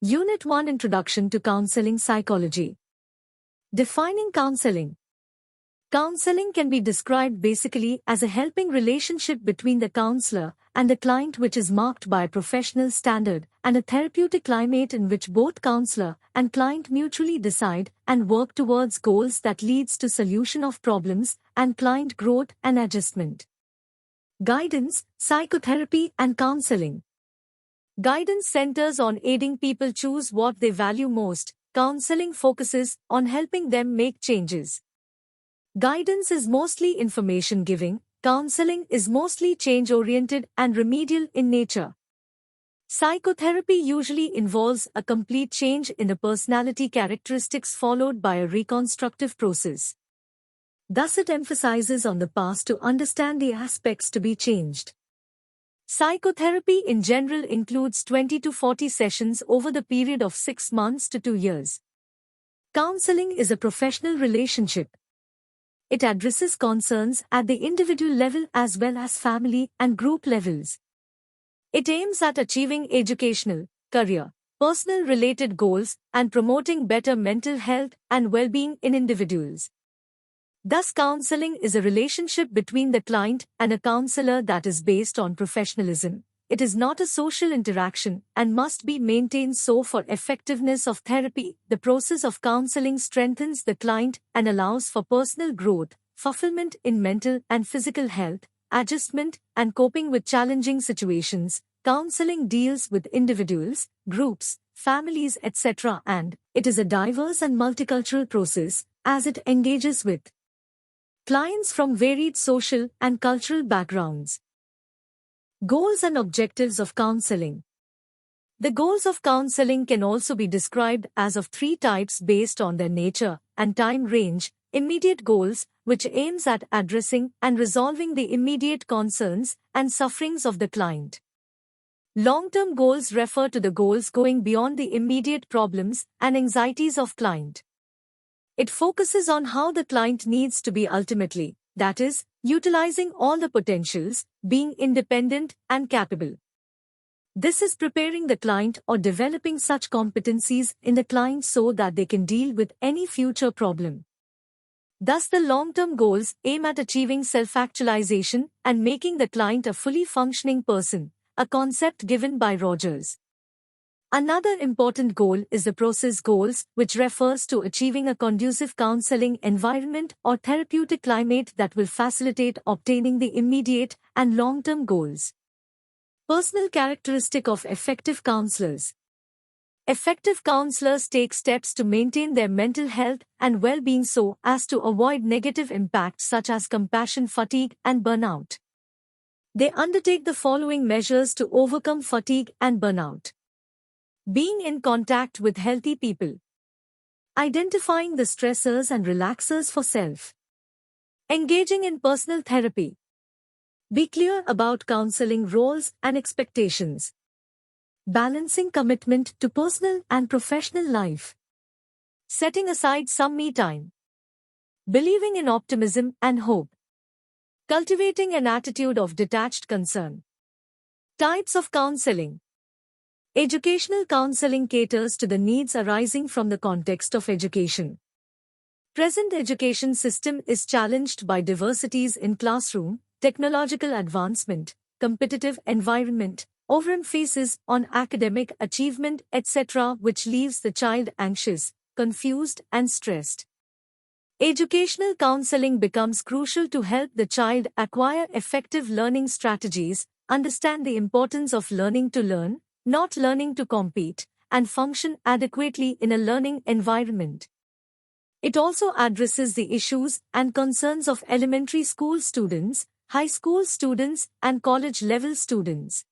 Unit 1 Introduction to Counseling Psychology. Defining counseling. Counseling can be described basically as a helping relationship between the counselor and the client which is marked by a professional standard and a therapeutic climate in which both counselor and client mutually decide and work towards goals that leads to solution of problems and client growth and adjustment. Guidance, psychotherapy and counseling. Guidance centers on aiding people choose what they value most. Counseling focuses on helping them make changes. Guidance is mostly information-giving. Counseling is mostly change-oriented and remedial in nature. Psychotherapy usually involves a complete change in the personality characteristics followed by a reconstructive process. Thus it emphasizes on the past to understand the aspects to be changed. Psychotherapy in general includes 20 to 40 sessions over the period of 6 months to 2 years. Counseling is a professional relationship. It addresses concerns at the individual level as well as family and group levels. It aims at achieving educational, career, personal related goals and promoting better mental health and well-being in individuals. Thus, counseling is a relationship between the client and a counselor that is based on professionalism. It is not a social interaction and must be maintained so for effectiveness of therapy. The process of counseling strengthens the client and allows for personal growth, fulfillment in mental and physical health, adjustment, and coping with challenging situations. Counseling deals with individuals, groups, families, etc., and it is a diverse and multicultural process as it engages with clients from varied social and cultural backgrounds. Goals and objectives of counseling. The goals of counseling can also be described as of 3 types based on their nature and time range. Immediate goals, which aims at addressing and resolving the immediate concerns and sufferings of the client. Long-term goals refer to the goals going beyond the immediate problems and anxieties of client. It focuses on how the client needs to be ultimately, that is, utilizing all the potentials, being independent and capable. This is preparing the client or developing such competencies in the client so that they can deal with any future problem. Thus, the long-term goals aim at achieving self-actualization and making the client a fully functioning person, a concept given by Rogers. Another important goal is the process goals, which refers to achieving a conducive counseling environment or therapeutic climate that will facilitate obtaining the immediate and long-term goals. Personal characteristic of effective counselors. Effective counselors take steps to maintain their mental health and well-being so as to avoid negative impacts such as compassion fatigue and burnout. They undertake the following measures to overcome fatigue and burnout. Being in contact with healthy people. Identifying the stressors and relaxers for self. Engaging in personal therapy. Be clear about counseling roles and expectations. Balancing commitment to personal and professional life. Setting aside some me time. Believing in optimism and hope. Cultivating an attitude of detached concern. Types of counseling. Educational counseling caters to the needs arising from the context of education. Present education system is challenged by diversities in classroom, technological advancement, competitive environment, overemphasis on academic achievement, etc., which leaves the child anxious, confused, and stressed. Educational counseling becomes crucial to help the child acquire effective learning strategies, understand the importance of learning to learn, not learning to compete, and function adequately in a learning environment. It also addresses the issues and concerns of elementary school students, high school students, and college-level students.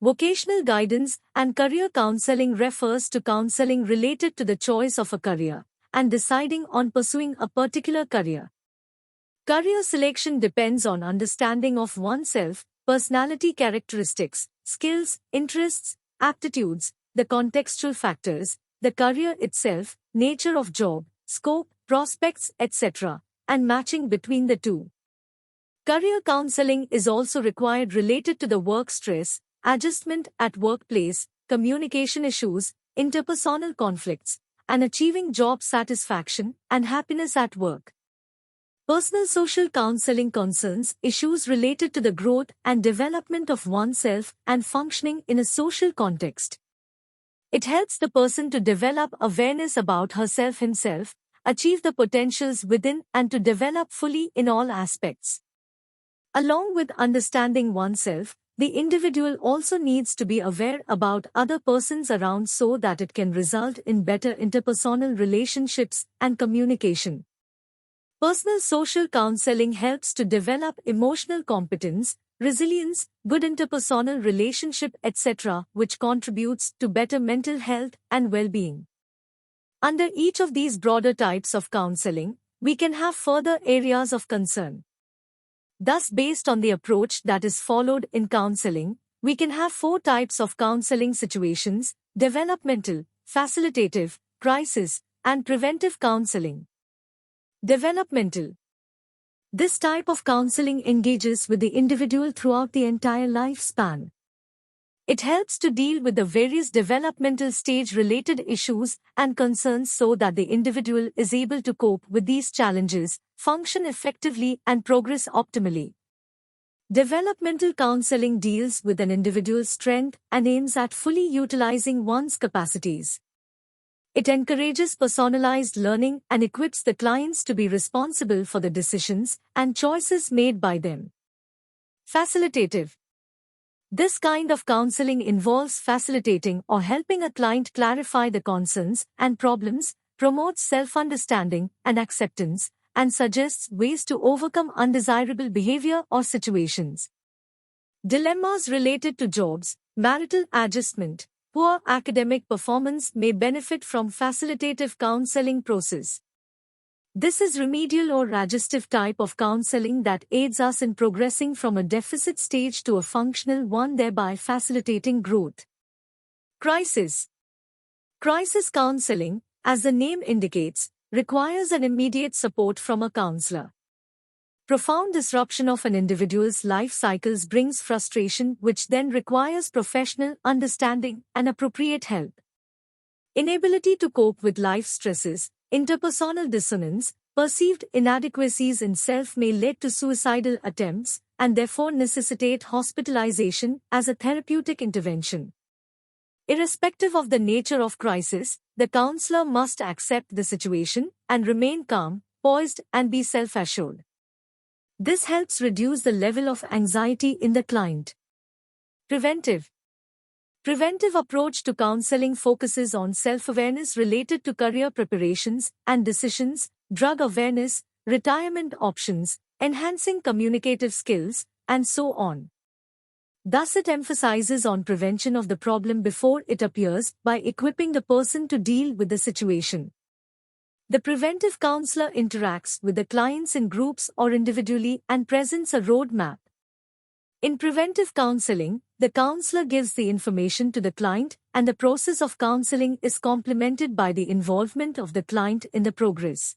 Vocational guidance and career counseling refers to counseling related to the choice of a career and deciding on pursuing a particular career. Career selection depends on understanding of oneself, personality characteristics, skills, interests, aptitudes, the contextual factors, the career itself, nature of job, scope, prospects, etc., and matching between the two. Career counseling is also required related to the work stress, adjustment at workplace, communication issues, interpersonal conflicts, and achieving job satisfaction and happiness at work. Personal social counseling concerns issues related to the growth and development of oneself and functioning in a social context. It helps the person to develop awareness about herself himself, achieve the potentials within and to develop fully in all aspects. Along with understanding oneself, the individual also needs to be aware about other persons around so that it can result in better interpersonal relationships and communication. Personal social counseling helps to develop emotional competence, resilience, good interpersonal relationship, etc., which contributes to better mental health and well-being. Under each of these broader types of counseling, we can have further areas of concern. Thus, based on the approach that is followed in counseling, we can have 4 types of counseling situations: developmental, facilitative, crisis, and preventive counseling. Developmental. This type of counseling engages with the individual throughout the entire lifespan. It helps to deal with the various developmental stage-related issues and concerns so that the individual is able to cope with these challenges, function effectively, and progress optimally. Developmental counseling deals with an individual's strength and aims at fully utilizing one's capacities. It encourages personalized learning and equips the clients to be responsible for the decisions and choices made by them. Facilitative. This kind of counseling involves facilitating or helping a client clarify the concerns and problems, promotes self-understanding and acceptance, and suggests ways to overcome undesirable behavior or situations. Dilemmas related to jobs, marital adjustment, poor academic performance may benefit from facilitative counseling process. This is remedial or adjustive type of counseling that aids us in progressing from a deficit stage to a functional one, thereby facilitating growth. Crisis. Crisis counseling, as the name indicates, requires an immediate support from a counselor. Profound disruption of an individual's life cycles brings frustration, which then requires professional understanding and appropriate help. Inability to cope with life stresses, interpersonal dissonance, perceived inadequacies in self may lead to suicidal attempts and therefore necessitate hospitalization as a therapeutic intervention. Irrespective of the nature of crisis, the counselor must accept the situation and remain calm, poised, and be self-assured. This helps reduce the level of anxiety in the client. Preventive. Preventive approach to counseling focuses on self-awareness related to career preparations and decisions, drug awareness, retirement options, enhancing communicative skills, and so on. Thus it emphasizes on prevention of the problem before it appears by equipping the person to deal with the situation. The preventive counselor interacts with the clients in groups or individually and presents a roadmap. In preventive counseling, the counselor gives the information to the client, and the process of counseling is complemented by the involvement of the client in the progress.